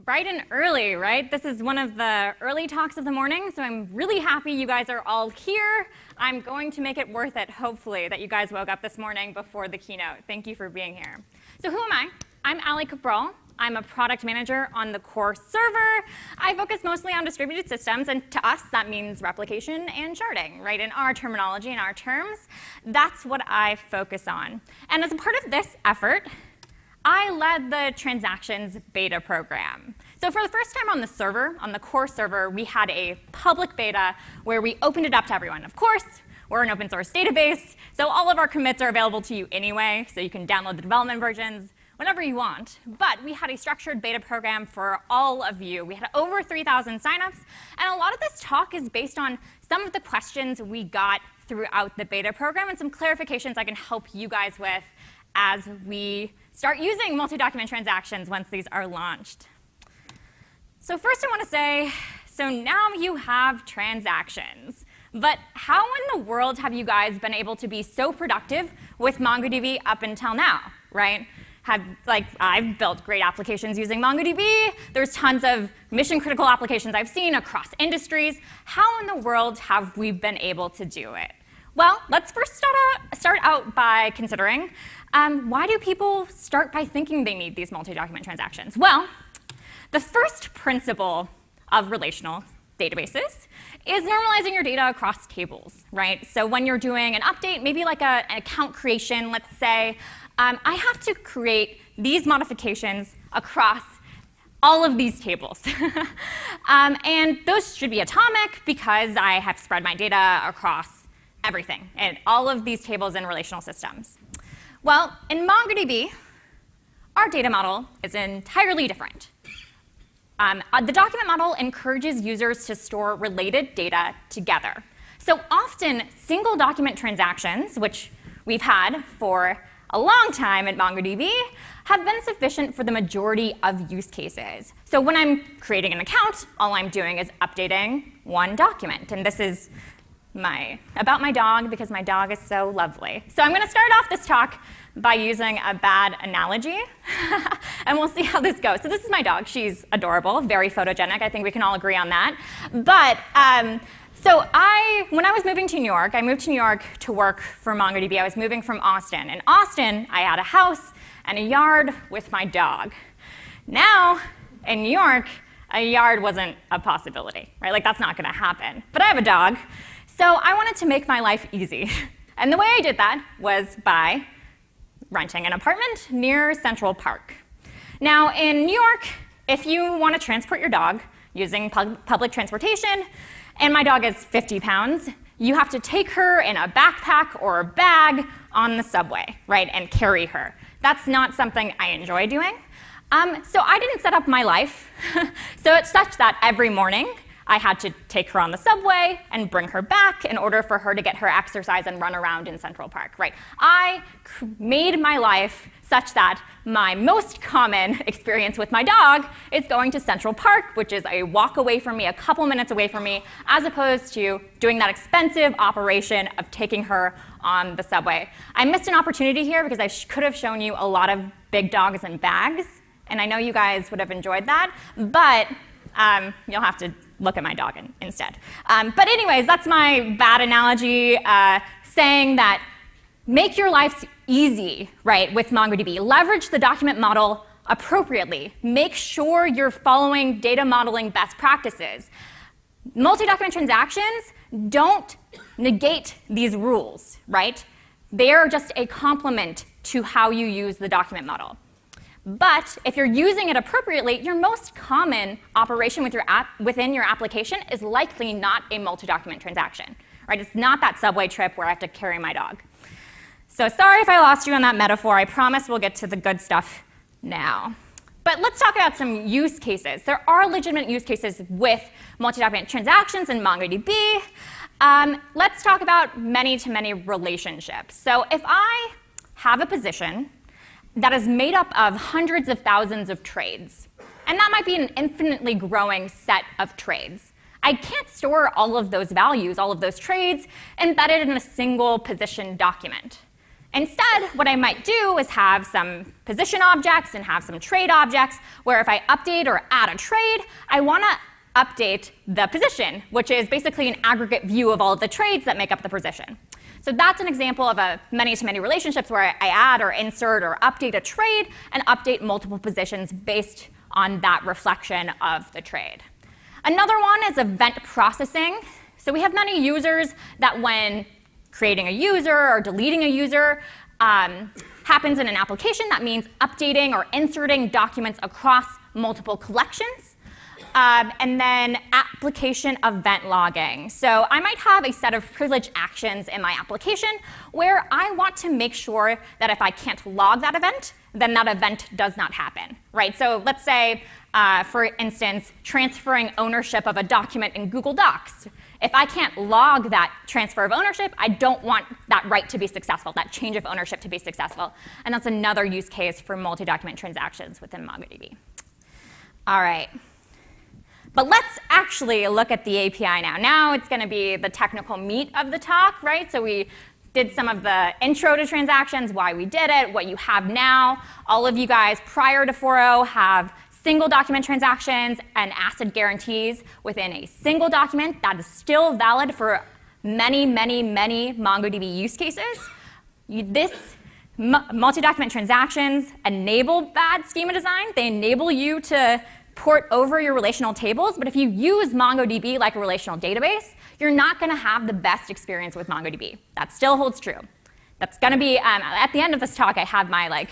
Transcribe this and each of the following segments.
Bright and early, right? This is one of the early talks of the morning, so I'm really happy you guys are all here. I'm going to make it worth it, hopefully, that you guys woke up this morning before the keynote. Thank you for being here. So who am I? I'm Cabral. I'm a product manager on the core server. I focus mostly on distributed systems, and to us, that means replication and sharding, right? In our terminology, in our terms, that's what I focus on. And as a part of this effort, I led the transactions beta program. So for the first time on the server, on the core server, we had a public beta where we opened it up to everyone. Of course, we're an open source database, so all of our commits are available to you anyway, so you can download the development versions whenever you want. But we had a structured beta program for all of you. We had over 3,000 signups, and a lot of this talk is based on some of the questions we got throughout the beta program and some clarifications I can help you guys with as we start using multi-document transactions once these are launched. So first I want to say, so now you have transactions. But how in the world have you guys been able to be so productive with MongoDB up until now, right? I've built great applications using MongoDB. There's tons of mission-critical applications I've seen across industries. How in the world have we been able to do it? Well, let's first start out by considering why do people start by thinking they need these multi-document transactions? Well, the first principle of relational databases is normalizing your data across tables, right? So when you're doing an update, maybe like an account creation, let's say, I have to create these modifications across all of these tables. And those should be atomic because I have spread my data across everything and all of these tables in relational systems. Well, in MongoDB, our data model is entirely different. The document model encourages users to store related data together. So often, single document transactions, which we've had for a long time at MongoDB, have been sufficient for the majority of use cases. So when I'm creating an account, all I'm doing is updating one document. And this is about my dog, because my dog is so lovely. So I'm going to start off this talk by using a bad analogy, and we'll see how this goes. So this is my dog. She's adorable, very photogenic. I think we can all agree on that. But when I was moving to New York, I moved to New York to work for MongoDB. I was moving from Austin. In Austin, I had a house and a yard with my dog. Now, in New York, a yard wasn't a possibility, right? Like, that's not going to happen. But I have a dog. So I wanted to make my life easy. And the way I did that was by renting an apartment near Central Park. Now, in New York, if you want to transport your dog using public transportation, and my dog is 50 pounds, you have to take her in a backpack or a bag on the subway, right, and carry her. That's not something I enjoy doing. So I didn't set up my life so it's such that every morning, I had to take her on the subway and bring her back in order for her to get her exercise and run around in Central Park, right? I made my life such that my most common experience with my dog is going to Central Park, which is a walk away from me, a couple minutes away from me, as opposed to doing that expensive operation of taking her on the subway. I missed an opportunity here because I could have shown you a lot of big dogs and bags, and I know you guys would have enjoyed that, but you'll have to look at my dog instead. But anyways, that's my bad analogy saying that make your lives easy, right, with MongoDB. Leverage the document model appropriately. Make sure you're following data modeling best practices. Multi-document transactions don't negate these rules, right? They're just a complement to how you use the document model. But if you're using it appropriately, your most common operation within your application is likely not a multi-document transaction, right? It's not that subway trip where I have to carry my dog. So sorry if I lost you on that metaphor. I promise we'll get to the good stuff now. But let's talk about some use cases. There are legitimate use cases with multi-document transactions in MongoDB. Let's talk about many-to-many relationships. So if I have a position that is made up of hundreds of thousands of trades, and that might be an infinitely growing set of trades. I can't store all of those values, all of those trades, embedded in a single position document. Instead, what I might do is have some position objects and have some trade objects where if I update or add a trade, I want to update the position, which is basically an aggregate view of all of the trades that make up the position. So that's an example of a many-to-many relationships where I add or insert or update a trade and update multiple positions based on that reflection of the trade. Another one is event processing. So we have many users that when creating a user or deleting a user happens in an application, that means updating or inserting documents across multiple collections. And then application event logging. So I might have a set of privileged actions in my application where I want to make sure that if I can't log that event, then that event does not happen, right? So let's say, for instance, transferring ownership of a document in Google Docs. If I can't log that transfer of ownership, I don't want that right to be successful, that change of ownership to be successful. And that's another use case for multi-document transactions within MongoDB. All right. But let's actually look at the API now. Now it's going to be the technical meat of the talk, right? So we did some of the intro to transactions, why we did it, what you have now. All of you guys prior to 4.0 have single document transactions and ACID guarantees within a single document. That is still valid for many, many, many MongoDB use cases. This multi-document transactions enable that schema design. They enable you to port over your relational tables, but if you use MongoDB like a relational database, you're not going to have the best experience with MongoDB. That still holds true. That's going to be, at the end of this talk, I have my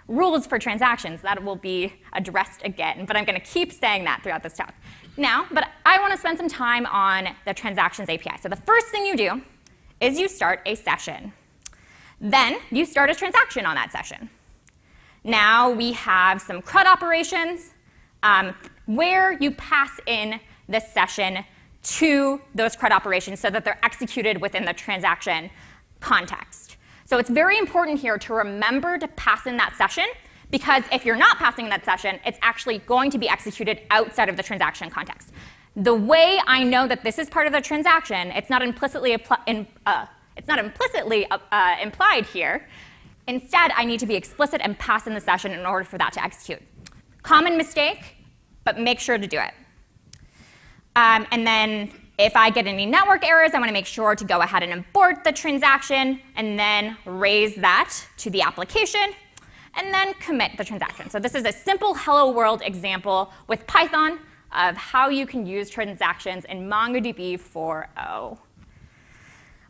rules for transactions. That will be addressed again, but I'm going to keep saying that throughout this talk. Now, but I want to spend some time on the transactions API. So the first thing you do is you start a session. Then you start a transaction on that session. Now we have some CRUD operations, where you pass in the session to those CRUD operations so that they're executed within the transaction context. So it's very important here to remember to pass in that session, because if you're not passing in that session, it's actually going to be executed outside of the transaction context. The way I know that this is part of the transaction, it's not implicitly implied here. Instead, I need to be explicit and pass in the session in order for that to execute. Common mistake, but make sure to do it. And then if I get any network errors, I want to make sure to go ahead and abort the transaction and then raise that to the application and then commit the transaction. So this is a simple hello world example with Python of how you can use transactions in MongoDB 4.0.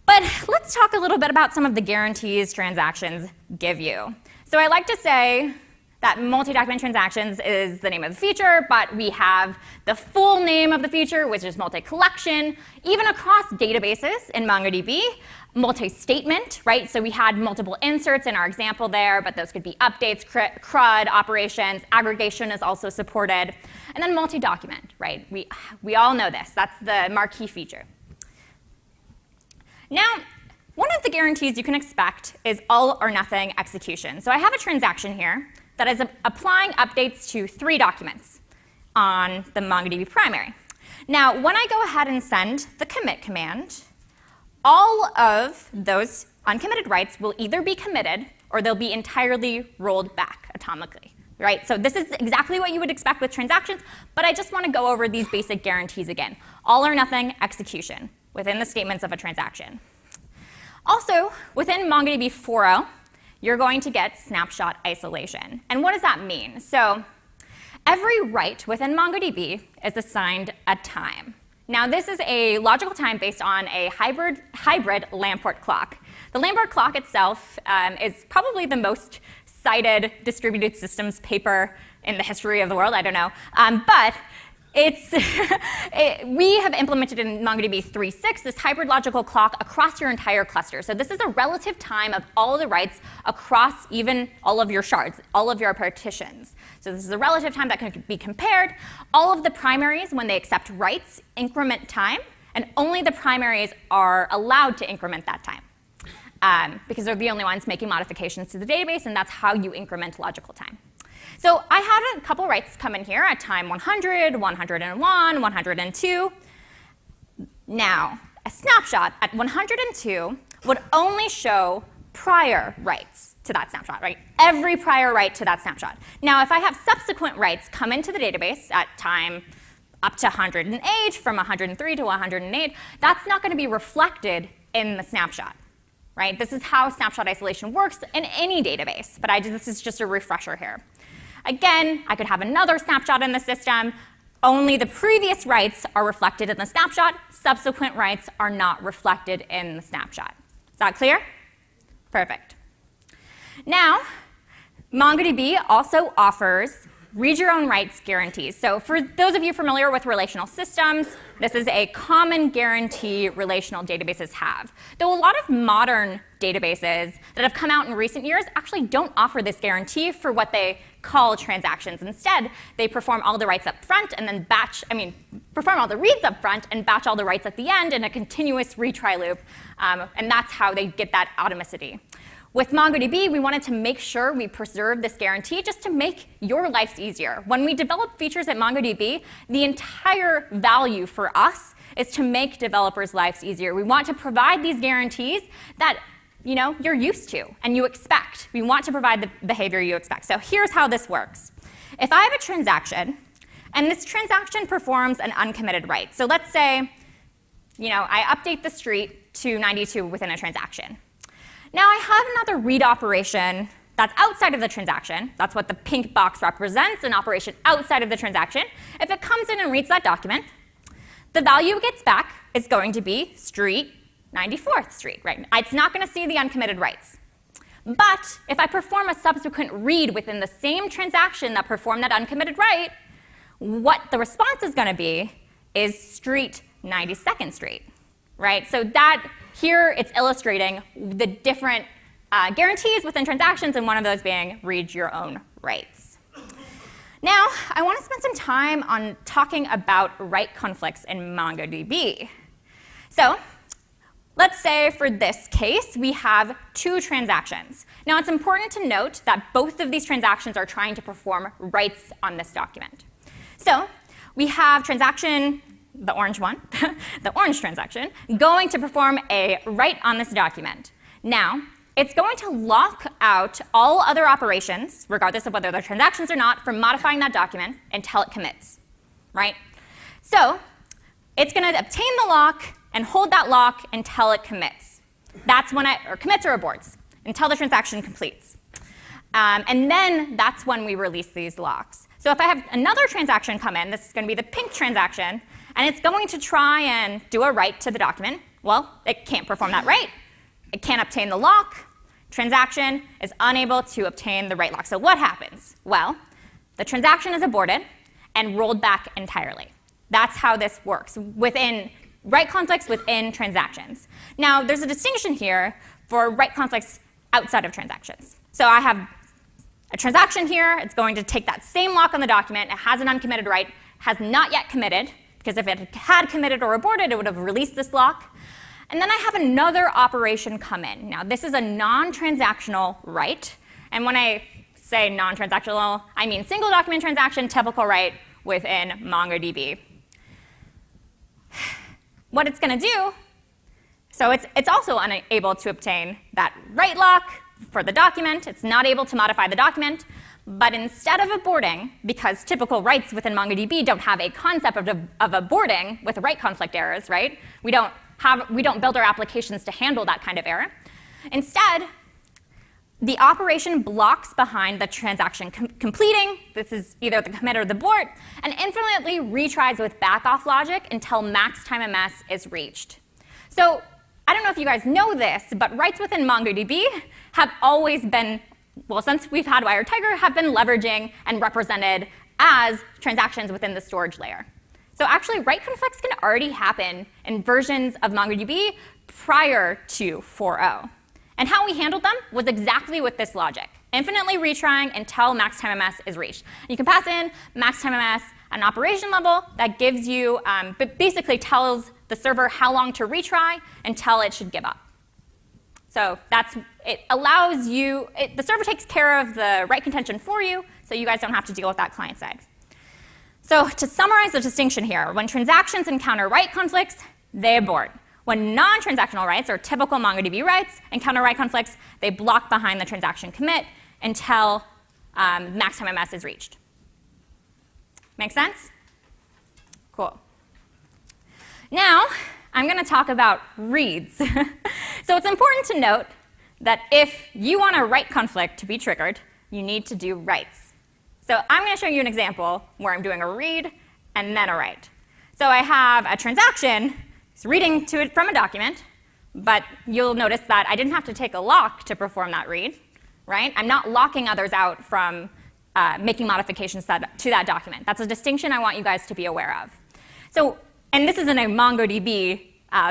But let's talk a little bit about some of the guarantees transactions give you. So I like to say that multi-document transactions is the name of the feature, but we have the full name of the feature, which is multi-collection, even across databases in MongoDB, multi-statement, right? So we had multiple inserts in our example there, but those could be updates, CRUD, operations, aggregation is also supported, and then multi-document, right? We all know this. That's the marquee feature. Now, one of the guarantees you can expect is all-or-nothing execution. So I have a transaction here that is applying updates to 3 documents on the MongoDB primary. Now, when I go ahead and send the commit command, all of those uncommitted writes will either be committed or they'll be entirely rolled back atomically, right? So this is exactly what you would expect with transactions, but I just want to go over these basic guarantees again. All-or-nothing execution within the statements of a transaction. Also, within MongoDB 4.0, you're going to get snapshot isolation. And what does that mean? So every write within MongoDB is assigned a time. Now, this is a logical time based on a hybrid Lamport clock. The Lamport clock itself is probably the most cited distributed systems paper in the history of the world. I don't know. But we have implemented in MongoDB 3.6 this hybrid logical clock across your entire cluster. So this is a relative time of all the writes across even all of your shards, all of your partitions. So this is a relative time that can be compared. All of the primaries, when they accept writes, increment time, and only the primaries are allowed to increment that time because they're the only ones making modifications to the database, and that's how you increment logical time. So I had a couple writes come in here at time 100, 101, 102. Now, a snapshot at 102 would only show prior writes to that snapshot, right? Every prior write to that snapshot. Now, if I have subsequent writes come into the database at time up to 108, from 103 to 108, that's not going to be reflected in the snapshot, right? This is how snapshot isolation works in any database, but this is just a refresher here. Again, I could have another snapshot in the system. Only the previous writes are reflected in the snapshot. Subsequent writes are not reflected in the snapshot. Is that clear? Perfect. Now, MongoDB also offers read your own rights guarantees. So for those of you familiar with relational systems, this is a common guarantee relational databases have. Though a lot of modern databases that have come out in recent years actually don't offer this guarantee for what they call transactions. Instead, they perform all the writes up front and then perform all the reads up front and batch all the writes at the end in a continuous retry loop. And that's how they get that atomicity. With MongoDB, we wanted to make sure we preserve this guarantee just to make your lives easier. When we develop features at MongoDB, the entire value for us is to make developers' lives easier. We want to provide these guarantees that you're used to and you expect. We want to provide the behavior you expect. So here's how this works. If I have a transaction, and this transaction performs an uncommitted write. So let's say I update the street to 92 within a transaction. Now I have another read operation that's outside of the transaction. That's what the pink box represents, an operation outside of the transaction. If it comes in and reads that document, the value it gets back is going to be street 94th Street, right? It's not going to see the uncommitted writes. But if I perform a subsequent read within the same transaction that performed that uncommitted write, what the response is going to be is street 92nd Street, right? So that here it's illustrating the different guarantees within transactions, and one of those being read your own rights. Now, I want to spend some time on talking about write conflicts in MongoDB. So let's say for this case, we have two transactions. Now, it's important to note that both of these transactions are trying to perform writes on this document. So we have transaction, the orange one, the orange transaction, going to perform a write on this document. Now, it's going to lock out all other operations, regardless of whether they're transactions or not, from modifying that document until it commits, right? So it's going to obtain the lock and hold that lock until it commits. That's when or commits or aborts, until the transaction completes. And then that's when we release these locks. So if I have another transaction come in, this is going to be the pink transaction, and it's going to try and do a write to the document. Well, it can't perform that write. It can't obtain the lock. Transaction is unable to obtain the write lock. So what happens? Well, the transaction is aborted and rolled back entirely. That's how this works within write conflicts within transactions. Now, there's a distinction here for write conflicts outside of transactions. So I have a transaction here. It's going to take that same lock on the document. It has an uncommitted write, has not yet committed, because if it had committed or aborted, it would have released this lock. And then I have another operation come in. Now, this is a non-transactional write. And when I say non-transactional, I mean single document transaction, typical write within MongoDB. What it's going to do, so it's also unable to obtain that write lock for the document. It's not able to modify the document. But instead of aborting, because typical writes within MongoDB don't have a concept of aborting with write conflict errors, right? We don't build our applications to handle that kind of error. Instead, the operation blocks behind the transaction completing. This is either the commit or the abort, and infinitely retries with back-off logic until max time MS is reached. So I don't know if you guys know this, but writes within MongoDB have always been, well, since we've had WiredTiger, have been leveraging and represented as transactions within the storage layer. So actually, write conflicts can already happen in versions of MongoDB prior to 4.0. And how we handled them was exactly with this logic, infinitely retrying until max time MS is reached. You can pass in max time MS at an operation level that gives you, but basically tells the server how long to retry until it should give up. So it allows you, the server takes care of the write contention for you, so you guys don't have to deal with that client side. So to summarize the distinction here, when transactions encounter write conflicts, they abort. When non-transactional rights, or typical MongoDB rights, encounter write conflicts, they block behind the transaction commit until max time MS is reached. Make sense? Cool. Now, I'm going to talk about reads. So it's important to note that if you want a write conflict to be triggered, you need to do writes. So I'm going to show you an example where I'm doing a read and then a write. So I have a transaction. It's reading to it from a document, but you'll notice that I didn't have to take a lock to perform that read, right? I'm not locking others out from making modifications to that document. That's a distinction I want you guys to be aware of. So, and this isn't a MongoDB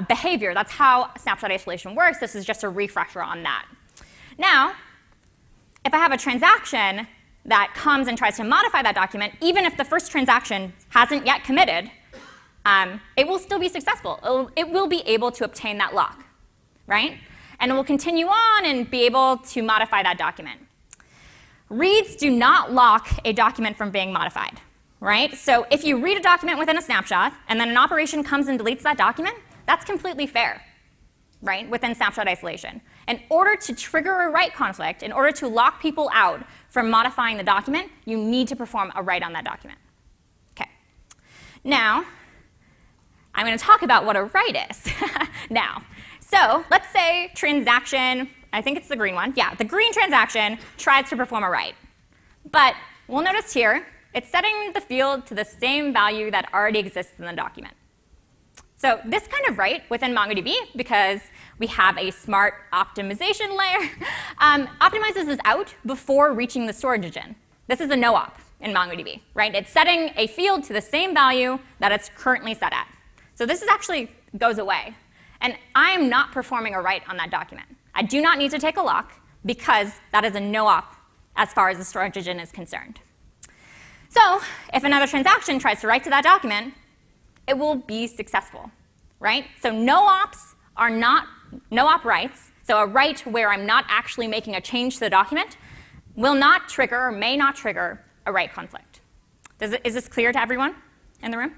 behavior. That's how snapshot isolation works. This is just a refresher on that. Now, if I have a transaction that comes and tries to modify that document, even if the first transaction hasn't yet committed, it will still be successful. It will be able to obtain that lock, right? And it will continue on and be able to modify that document. Reads do not lock a document from being modified, right? So if you read a document within a snapshot and then an operation comes and deletes that document, that's completely fair, right, within snapshot isolation. In order to trigger a write conflict, in order to lock people out from modifying the document, you need to perform a write on that document. Okay. Now, I'm going to talk about what a write is now. So let's say transaction, I think it's the green one. Yeah, the green transaction tries to perform a write. But we'll notice here, it's setting the field to the same value that already exists in the document. So this kind of write within MongoDB, because we have a smart optimization layer, optimizes this out before reaching the storage engine. This is a no-op in MongoDB, right? It's setting a field to the same value that it's currently set at. So this is actually goes away. And I am not performing a write on that document. I do not need to take a lock because that is a no-op as far as the storage engine is concerned. So if another transaction tries to write to that document, it will be successful, right? So no-ops are not no-op writes. So a write where I'm not actually making a change to the document will not trigger or may not trigger a write conflict. Is this clear to everyone in the room?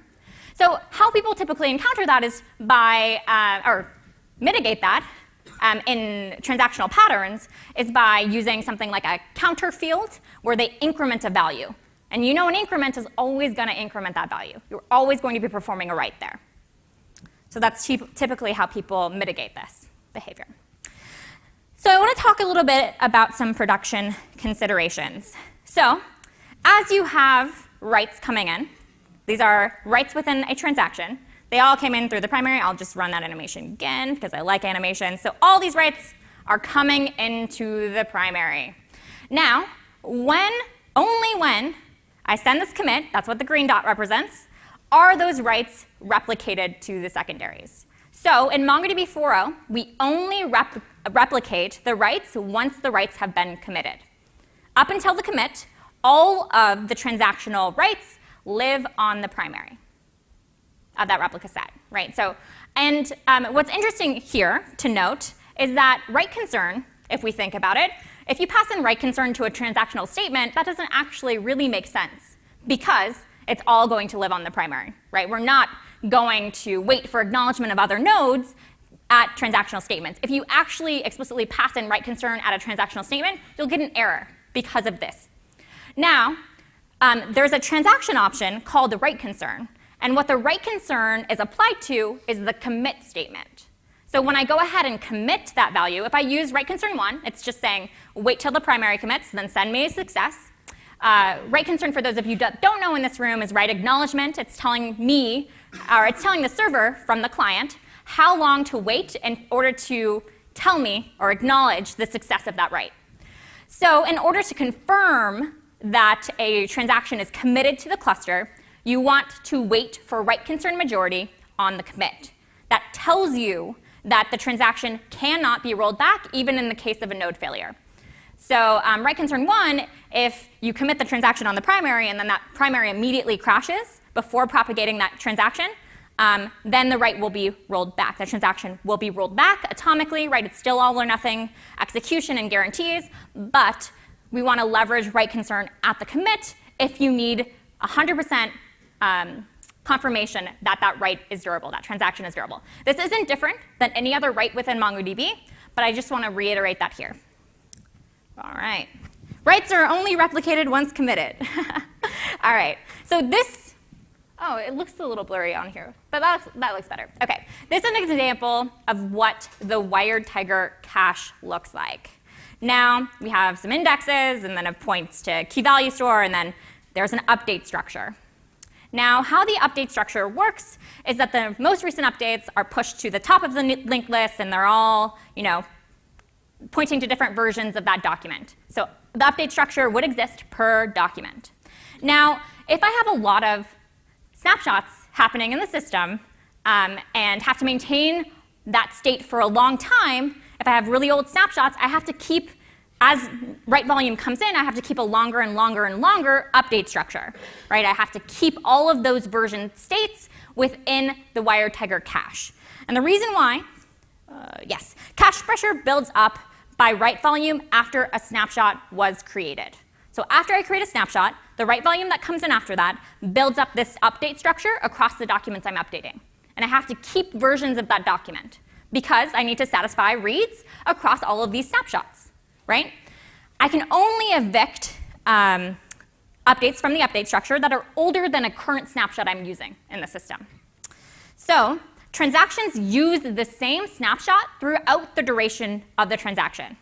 So how people typically encounter that is by, or mitigate that in transactional patterns, is by using something like a counter field where they increment a value. And you know an increment is always going to increment that value. You're always going to be performing a write there. So that's typically how people mitigate this behavior. So I want to talk a little bit about some production considerations. So as you have writes coming in, these are writes within a transaction. They all came in through the primary. I'll just run that animation again because I like animations. So all these writes are coming into the primary. Now, only when I send this commit, that's what the green dot represents, are those writes replicated to the secondaries. So in MongoDB 4.0, we only replicate the writes once the writes have been committed. Up until the commit, all of the transactional writes live on the primary of that replica set, right? So, and what's interesting here to note is that write concern, if we think about it, if you pass in write concern to a transactional statement, that doesn't actually really make sense because it's all going to live on the primary, right? We're not going to wait for acknowledgement of other nodes at transactional statements. If you actually explicitly pass in write concern at a transactional statement, you'll get an error because of this. Now, there's a transaction option called the write concern. And what the write concern is applied to is the commit statement. So when I go ahead and commit that value, if I use write concern 1, it's just saying wait till the primary commits, then send me a success. Write concern, for those of you that don't know in this room, is write acknowledgement. It's telling me, or it's telling the server from the client how long to wait in order to tell me or acknowledge the success of that write. So in order to confirm that a transaction is committed to the cluster, you want to wait for write concern majority on the commit. That tells you that the transaction cannot be rolled back, even in the case of a node failure. So write concern 1, if you commit the transaction on the primary and then that primary immediately crashes before propagating that transaction, then the write will be rolled back. The transaction will be rolled back atomically, right? It's still all or nothing execution and guarantees, but we want to leverage write concern at the commit if you need 100% confirmation that that write is durable, that transaction is durable. This isn't different than any other write within MongoDB, but I just want to reiterate that here. All right. Writes are only replicated once committed. All right. So this, oh, it looks a little blurry on here, but that looks better. OK. This is an example of what the wired tiger cache looks like. Now, we have some indexes, and then it points to key value store, and then there's an update structure. Now, how the update structure works is that the most recent updates are pushed to the top of the linked list, and they're all, pointing to different versions of that document. So the update structure would exist per document. Now, if I have a lot of snapshots happening in the system and have to maintain that state for a long time, if I have really old snapshots, I have to keep, as write volume comes in, I have to keep a longer and longer and longer update structure, right? I have to keep all of those version states within the wired tiger cache. And the reason why, yes, cache pressure builds up by write volume after a snapshot was created. So after I create a snapshot, the write volume that comes in after that builds up this update structure across the documents I'm updating. And I have to keep versions of that document because I need to satisfy reads across all of these snapshots, right? I can only evict updates from the update structure that are older than a current snapshot I'm using in the system. So transactions use the same snapshot throughout the duration of the transaction.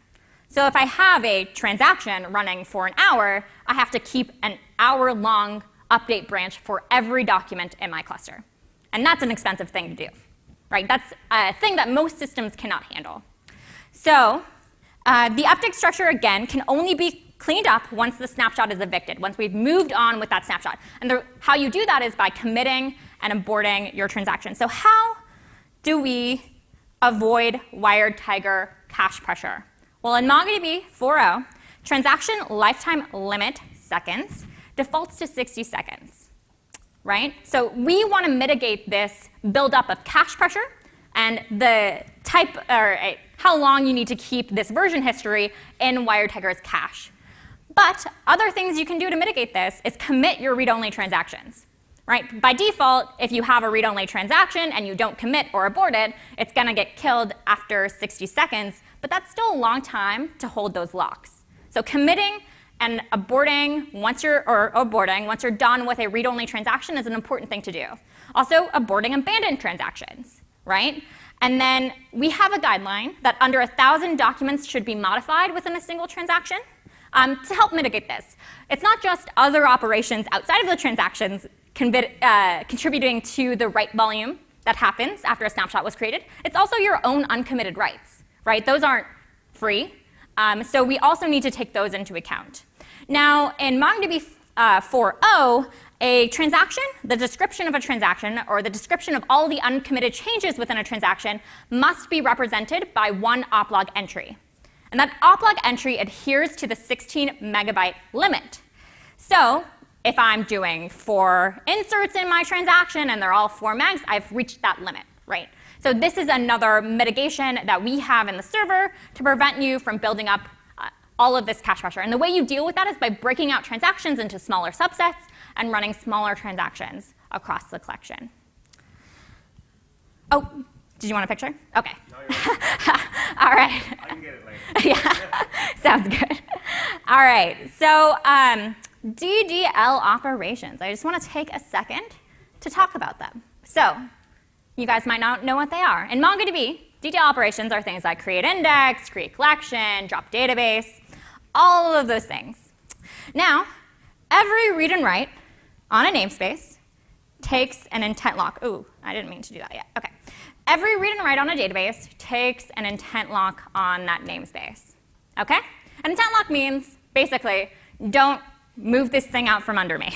So if I have a transaction running for an hour, I have to keep an hour-long update branch for every document in my cluster. And that's an expensive thing to do, right? That's a thing that most systems cannot handle. So the update structure, again, can only be cleaned up once the snapshot is evicted, once we've moved on with that snapshot. And how you do that is by committing and aborting your transaction. So how do we avoid wired tiger cache pressure? Well, in MongoDB 4.0, transaction lifetime limit seconds defaults to 60 seconds, right? So we want to mitigate this buildup of cache pressure and the type or how long you need to keep this version history in wired tiger's cache. But other things you can do to mitigate this is commit your read-only transactions. Right? By default, if you have a read-only transaction and you don't commit or abort it, it's going to get killed after 60 seconds, but that's still a long time to hold those locks. So committing and aborting once you're done with a read-only transaction is an important thing to do. Also, aborting abandoned transactions, right? And then we have a guideline that under 1,000 documents should be modified within a single transaction to help mitigate this. It's not just other operations outside of the transactions contributing to the write volume that happens after a snapshot was created. It's also your own uncommitted writes, right? Those aren't free. So we also need to take those into account. Now, in MongoDB 4.0, a transaction, the description of a transaction, or the description of all the uncommitted changes within a transaction must be represented by one oplog entry. And that oplog entry adheres to the 16 megabyte limit. So if I'm doing 4 inserts in my transaction and they're all 4 megs, I've reached that limit, right? So this is another mitigation that we have in the server to prevent you from building up all of this cache pressure. And the way you deal with that is by breaking out transactions into smaller subsets and running smaller transactions across the collection. Oh, did you want a picture? OK. No, you're all right. I can get it later. Yeah, sounds good. All right, so GDL Operations. I just want to take a second to talk about them. So you guys might not know what they are. In MongoDB, GDL Operations are things like create index, create collection, drop database, all of those things. Now, every read and write on a namespace takes an intent lock. Ooh, I didn't mean to do that yet. OK. Every read and write on a database takes an intent lock on that namespace. OK? An intent lock means, basically, don't move this thing out from under me,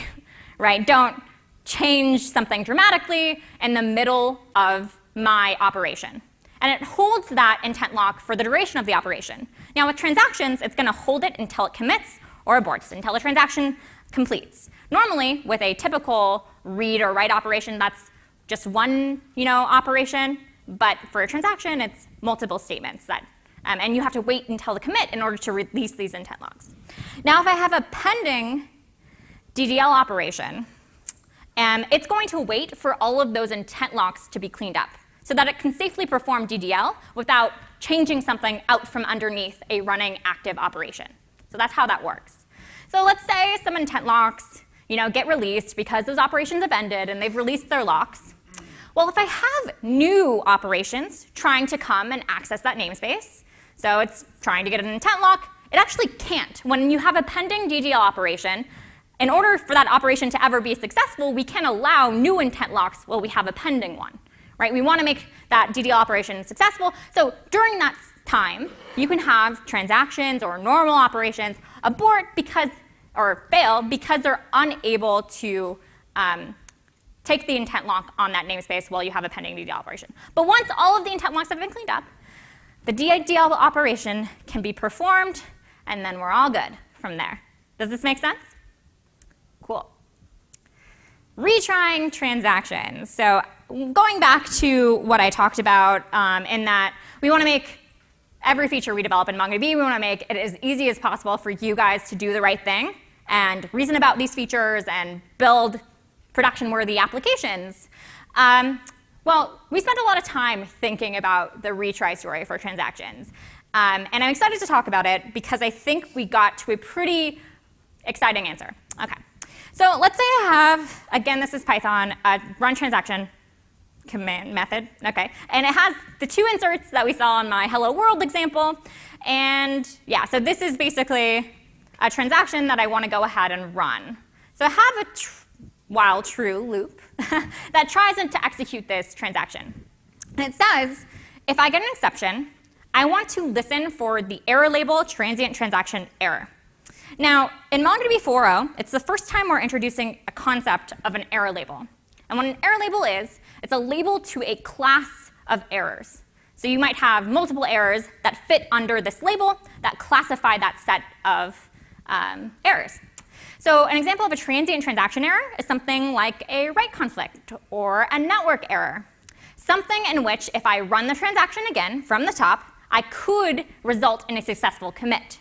right? Don't change something dramatically in the middle of my operation. And it holds that intent lock for the duration of the operation. Now, with transactions, it's going to hold it until it commits or aborts, until the transaction completes. Normally, with a typical read or write operation, that's just one operation. But for a transaction, it's multiple statements that and you have to wait until the commit in order to release these intent locks. Now, if I have a pending GDL operation, it's going to wait for all of those intent locks to be cleaned up so that it can safely perform GDL without changing something out from underneath a running active operation. So that's how that works. So let's say some intent locks get released because those operations have ended and they've released their locks. Well, if I have new operations trying to come and access that namespace, so it's trying to get an intent lock, it actually can't. When you have a pending GDL operation, in order for that operation to ever be successful, we can't allow new intent locks while we have a pending one. Right? We want to make that GDL operation successful. So during that time, you can have transactions or normal operations abort or fail because they're unable to take the intent lock on that namespace while you have a pending GDL operation. But once all of the intent locks have been cleaned up, the GDL operation can be performed, and then we're all good from there. Does this make sense? Cool. Retrying transactions. So going back to what I talked about in that we want to make every feature we develop in MongoDB, we want to make it as easy as possible for you guys to do the right thing and reason about these features and build production-worthy applications. Well, we spent a lot of time thinking about the retry story for transactions. And I'm excited to talk about it because I think we got to a pretty exciting answer. OK. So let's say I have, again, this is Python, a run transaction command method. OK. And it has the two inserts that we saw in my Hello World example. And yeah, so this is basically a transaction that I want to go ahead and run. So I have a while true loop that tries to execute this transaction. And it says, if I get an exception, I want to listen for the error label transient transaction error. Now, in MongoDB 4.0, it's the first time we're introducing a concept of an error label. And what an error label is, it's a label to a class of errors. So you might have multiple errors that fit under this label that classify that set of errors. So an example of a transient transaction error is something like a write conflict or a network error. Something in which, if I run the transaction again from the top, I could result in a successful commit.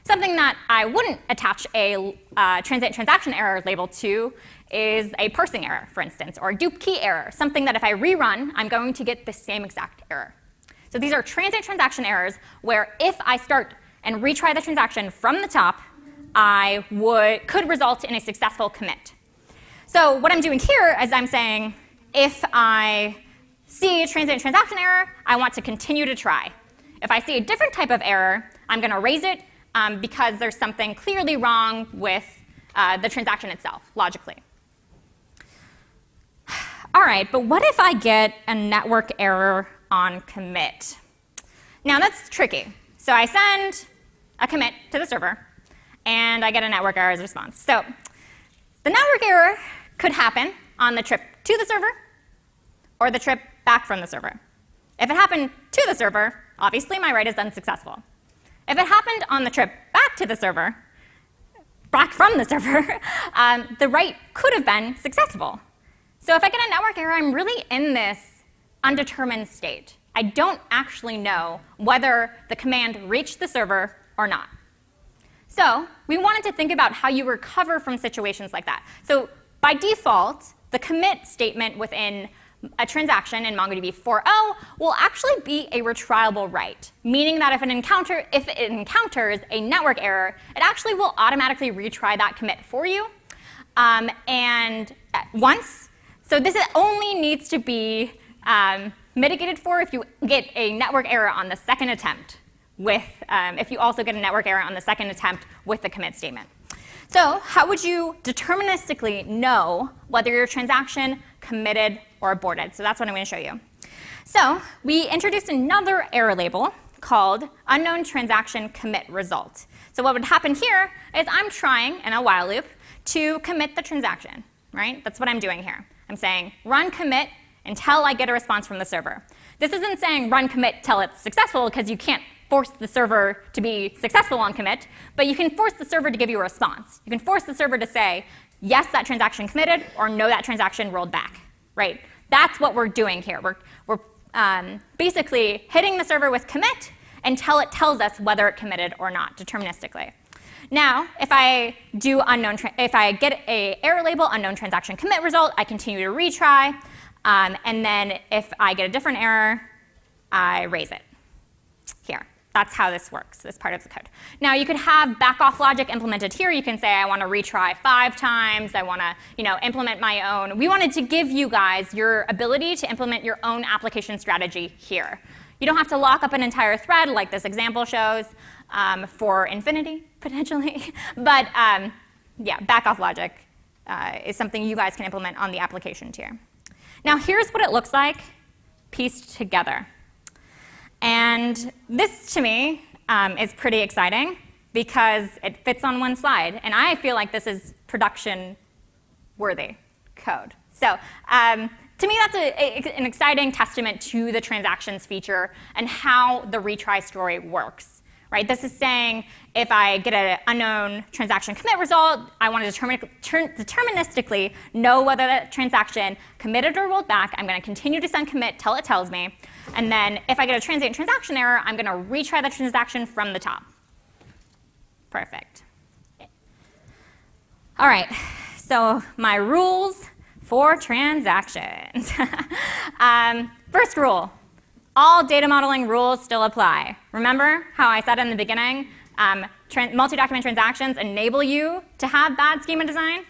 Something that I wouldn't attach a transient transaction error label to is a parsing error, for instance, or a dupe key error, something that if I rerun, I'm going to get the same exact error. So these are transient transaction errors where if I start and retry the transaction from the top, I could result in a successful commit. So what I'm doing here is I'm saying, if I see a transient transaction error, I want to continue to try. If I see a different type of error, I'm going to raise it because there's something clearly wrong with the transaction itself, logically. All right, but what if I get a network error on commit? Now, that's tricky. So I send a commit to the server, and I get a network error as a response. So the network error could happen on the trip to the server or the trip back from the server. If it happened to the server, obviously my write is unsuccessful. If it happened on the trip back to the server, back from the server, the write could have been successful. So if I get a network error, I'm really in this undetermined state. I don't actually know whether the command reached the server or not. So we wanted to think about how you recover from situations like that. So by default, the commit statement within a transaction in MongoDB 4.0 will actually be a retriable write, meaning that if it encounters a network error, it actually will automatically retry that commit for you. And once, so this only needs to be mitigated for if you get a network error on the second attempt. If you also get a network error on the second attempt with the commit statement. So how would you deterministically know whether your transaction committed or aborted? So that's what I'm going to show you. So we introduced another error label called unknown transaction commit result. So what would happen here is I'm trying, in a while loop, to commit the transaction. Right? That's what I'm doing here. I'm saying run commit until I get a response from the server. This isn't saying run commit till it's successful, because you can't force the server to be successful on commit, but you can force the server to give you a response. You can force the server to say, yes, that transaction committed, or no, that transaction rolled back. Right? That's what we're doing here. We're basically hitting the server with commit until it tells us whether it committed or not, deterministically. Now, if I get a error label, unknown transaction commit result, I continue to retry. And then if I get a different error, I raise it here. That's how this works, this part of the code. Now, you could have back-off logic implemented here. You can say, I want to retry 5 times. I want to implement my own. We wanted to give you guys your ability to implement your own application strategy here. You don't have to lock up an entire thread like this example shows for infinity, potentially. But yeah, back-off logic is something you guys can implement on the application tier. Now, here's what it looks like pieced together. And this, to me, is pretty exciting because it fits on one slide. And I feel like this is production-worthy code. So to me, that's an exciting testament to the transactions feature and how the retry story works. Right? This is saying if I get an unknown transaction commit result, I want to deterministically know whether that transaction committed or rolled back. I'm going to continue to send commit till it tells me. And then if I get a transient transaction error, I'm going to retry the transaction from the top. Perfect. All right, so my rules for transactions. First rule. All data modeling rules still apply. Remember how I said in the beginning, multi-document transactions enable you to have bad schema design?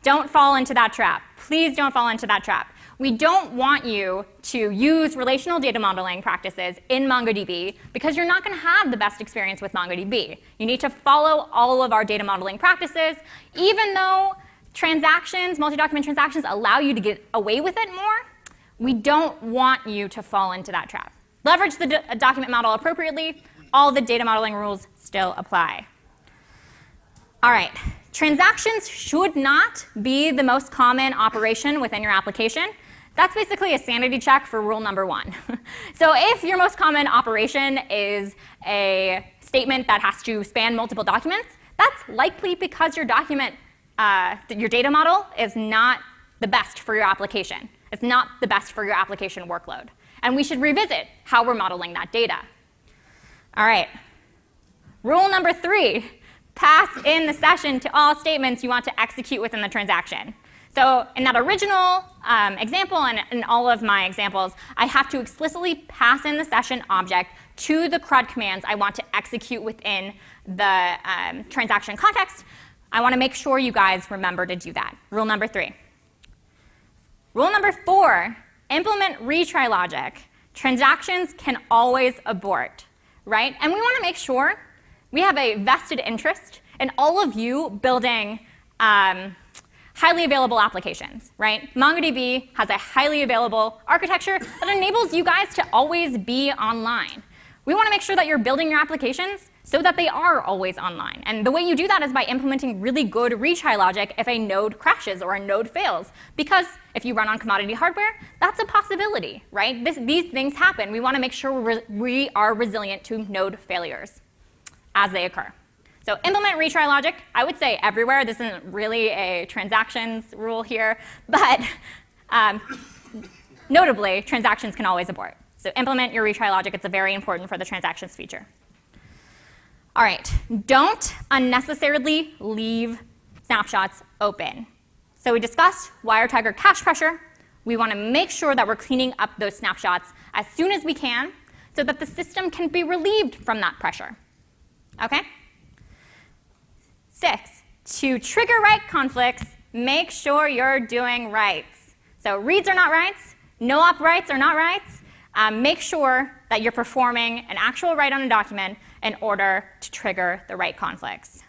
Don't fall into that trap. Please don't fall into that trap. We don't want you to use relational data modeling practices in MongoDB because you're not going to have the best experience with MongoDB. You need to follow all of our data modeling practices, even though transactions, multi-document transactions, allow you to get away with it more. We don't want you to fall into that trap. Leverage the document model appropriately. All the data modeling rules still apply. All right, transactions should not be the most common operation within your application. That's basically a sanity check for rule number 1. So if your most common operation is a statement that has to span multiple documents, that's likely because your document, your data model is not the best for your application. It's not the best for your application workload. And we should revisit how we're modeling that data. All right. Rule number 3, pass in the session to all statements you want to execute within the transaction. So in that original example and in all of my examples, I have to explicitly pass in the session object to the CRUD commands I want to execute within the transaction context. I want to make sure you guys remember to do that. Rule number 3. Rule number 4, implement retry logic. Transactions can always abort, right? And we want to make sure we have a vested interest in all of you building highly available applications, right? MongoDB has a highly available architecture that enables you guys to always be online. We want to make sure that you're building your applications so that they are always online. And the way you do that is by implementing really good retry logic if a node crashes or a node fails. Because if you run on commodity hardware, that's a possibility, right? These things happen. We want to make sure we are resilient to node failures as they occur. So implement retry logic. I would say everywhere. This isn't really a transactions rule here. But notably, transactions can always abort. So implement your retry logic. It's very important for the transactions feature. All right, don't unnecessarily leave snapshots open. So we discussed wire tiger cache pressure. We want to make sure that we're cleaning up those snapshots as soon as we can so that the system can be relieved from that pressure. Okay? 6, to trigger write conflicts, make sure you're doing writes. So reads are not writes, no-op writes are not writes. Make sure that you're performing an actual write on a document in order to trigger the write conflicts.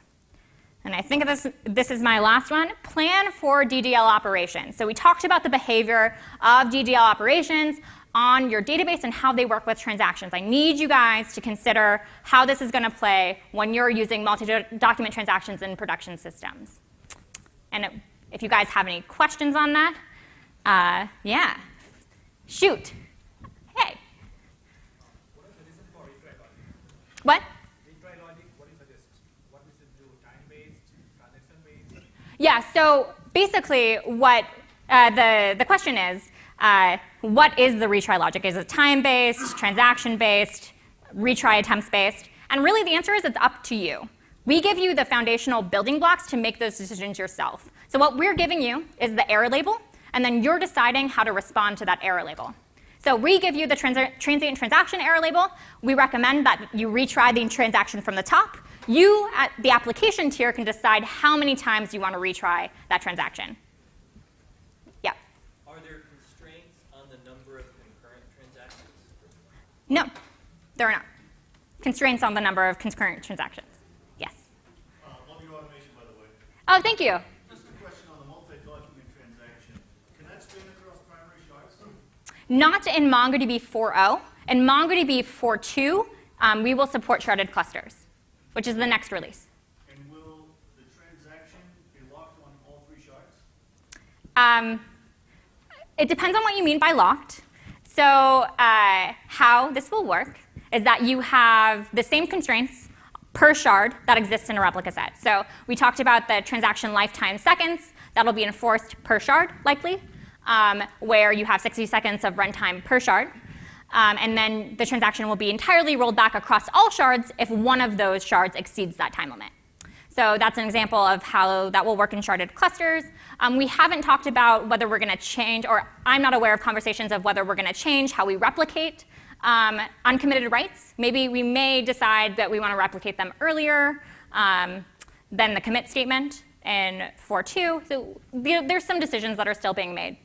And I think this is my last one. Plan for DDL operations. So we talked about the behavior of DDL operations on your database and how they work with transactions. I need you guys to consider how this is going to play when you're using multi-document transactions in production systems. And if you guys have any questions on that, yeah, shoot. Hey. What is the reason for retry logic? What? Retry logic, what do you suggest? What we should do, time-based, transaction-based? Yeah, so basically what the question is, what is the retry logic? Is it time-based, transaction-based, retry attempts-based? And really the answer is it's up to you. We give you the foundational building blocks to make those decisions yourself. So what we're giving you is the error label, and then you're deciding how to respond to that error label. So we give you the transient transaction error label. We recommend that you retry the transaction from the top. You, at the application tier, can decide how many times you want to retry that transaction. Yeah? Are there constraints on the number of concurrent transactions? No, there are not. Constraints on the number of concurrent transactions. Yes? Love your automation, by the way. Oh, thank you. Just a question on the multi-document transaction. Can that span across primary shards? Not in MongoDB 4.0. In MongoDB 4.2, we will support sharded clusters, which is the next release. And will the transaction be locked on all 3 shards? It depends on what you mean by locked. So how this will work is that you have the same constraints per shard that exists in a replica set. So we talked about the transaction lifetime seconds. That'll be enforced per shard, likely, where you have 60 seconds of runtime per shard. And then the transaction will be entirely rolled back across all shards if one of those shards exceeds that time limit. So that's an example of how that will work in sharded clusters. We haven't talked about whether we're going to change, or I'm not aware of conversations of whether we're going to change how we replicate uncommitted writes. Maybe we may decide that we want to replicate them earlier than the commit statement in 4.2. So there's some decisions that are still being made.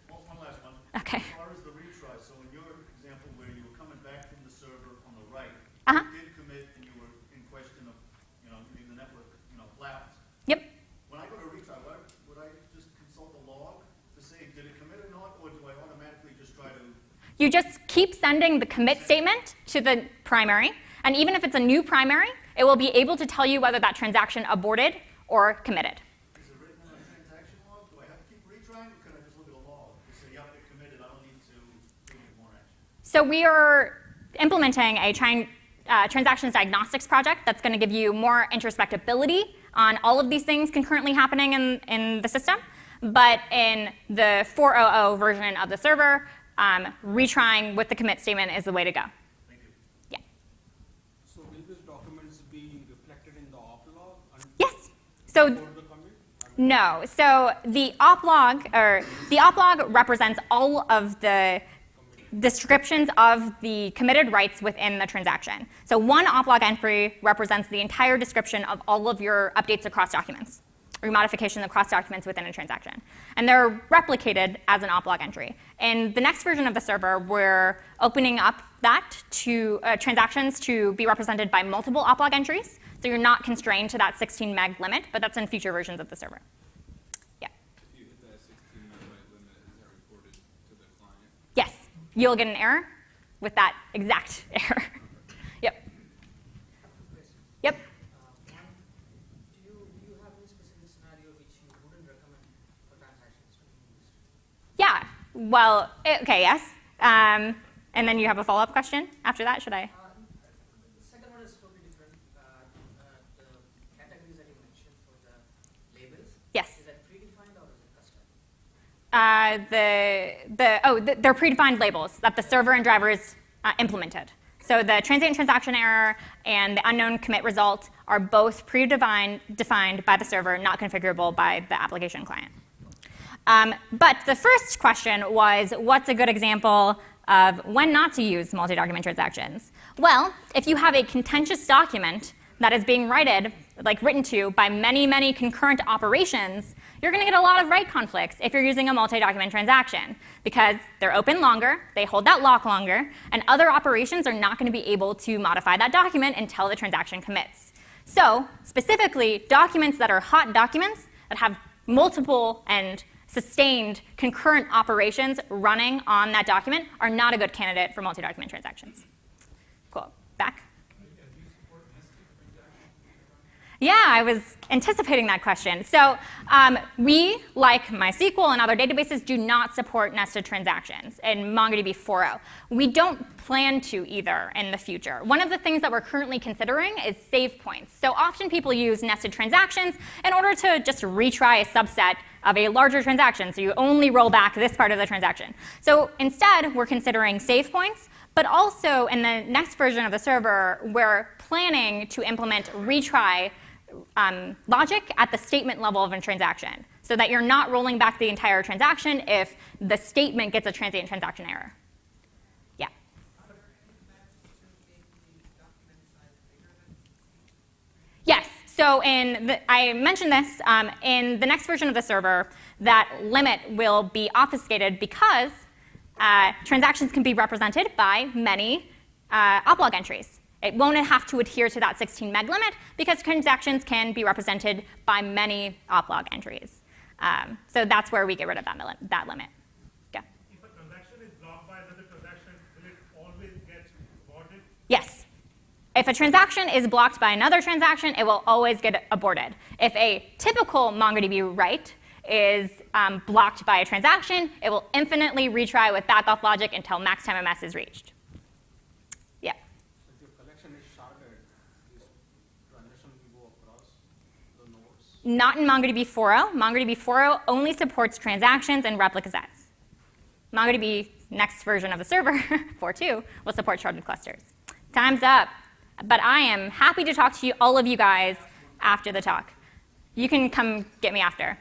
Okay. One last one. Okay. As far as the retry, so in your example where you were coming back from the server on the right, Uh-huh. you did commit and you were in question of, getting the network, collapsed. Yep. When I go to retry, would I just consult the log to say, did it commit or not, or do I automatically just try to? You just keep sending the commit statement to the primary. And even if it's a new primary, it will be able to tell you whether that transaction aborted or committed. Is it written on a transaction log? Do I have to keep retrying, or can I just look at a log and say, yep, it committed, I don't need to do any more action? So we are implementing a transactions diagnostics project that's going to give you more introspectability on all of these things concurrently happening in the system. But in the 4.0 version of the server, retrying with the commit statement is the way to go. Thank you. Yeah. So will these documents be reflected in the op log? Yes. So Before the commit? no. So the op log represents all of the descriptions of the committed rights within the transaction. So one op log entry represents the entire description of all of your updates across documents, or your modifications across documents within a transaction. And they're replicated as an op log entry. In the next version of the server, we're opening up that to transactions to be represented by multiple op log entries. So you're not constrained to that 16 meg limit, but that's in future versions of the server. Yeah. If you hit that 16 megabyte limit, is that reported to the client? Yes. You'll get an error with that exact error. Yep. Yep. One, do you have any specific scenario which you wouldn't recommend for transactions to be used? Yeah. Well, okay, yes. And then you have a follow-up question after that, should I? The second one is totally different. The categories that you mentioned for the labels, Yes. is that predefined or is it custom? They're predefined labels that the server and drivers implemented. So the transient transaction error and the unknown commit result are both defined by the server, not configurable by the application client. But the first question was, what's a good example of when not to use multi-document transactions? Well, if you have a contentious document that is being written to by many, many concurrent operations, you're going to get a lot of write conflicts if you're using a multi-document transaction, because they're open longer, they hold that lock longer, and other operations are not going to be able to modify that document until the transaction commits. So specifically, documents that are hot documents that have multiple and sustained concurrent operations running on that document are not a good candidate for multi-document transactions. Cool. Back. Yeah, I was anticipating that question. So we, like MySQL and other databases, do not support nested transactions in MongoDB 4.0. We don't plan to either in the future. One of the things that we're currently considering is save points. So often people use nested transactions in order to just retry a subset of a larger transaction. So you only roll back this part of the transaction. So instead, we're considering save points. But also, in the next version of the server, we're planning to implement retry logic at the statement level of a transaction, so that you're not rolling back the entire transaction if the statement gets a transient transaction error. Yeah. Yes. So I mentioned this, in the next version of the server, that limit will be obfuscated because transactions can be represented by many oplog entries. It won't have to adhere to that 16 meg limit because transactions can be represented by many oplog entries. So that's where we get rid of that limit. Yeah. If a transaction is blocked by another transaction, will it always get aborted? Yes. If a transaction is blocked by another transaction, it will always get aborted. If a typical MongoDB write is blocked by a transaction, it will infinitely retry with backoff logic until max time MS is reached. Yeah. So if your collection is sharded, this transaction will go across the nodes. Not in MongoDB 4.0. MongoDB 4.0 only supports transactions and replica sets. MongoDB next version of the server, 4.2, will support sharded clusters. Time's up. But I am happy to talk to all of you guys after the talk. You can come get me after.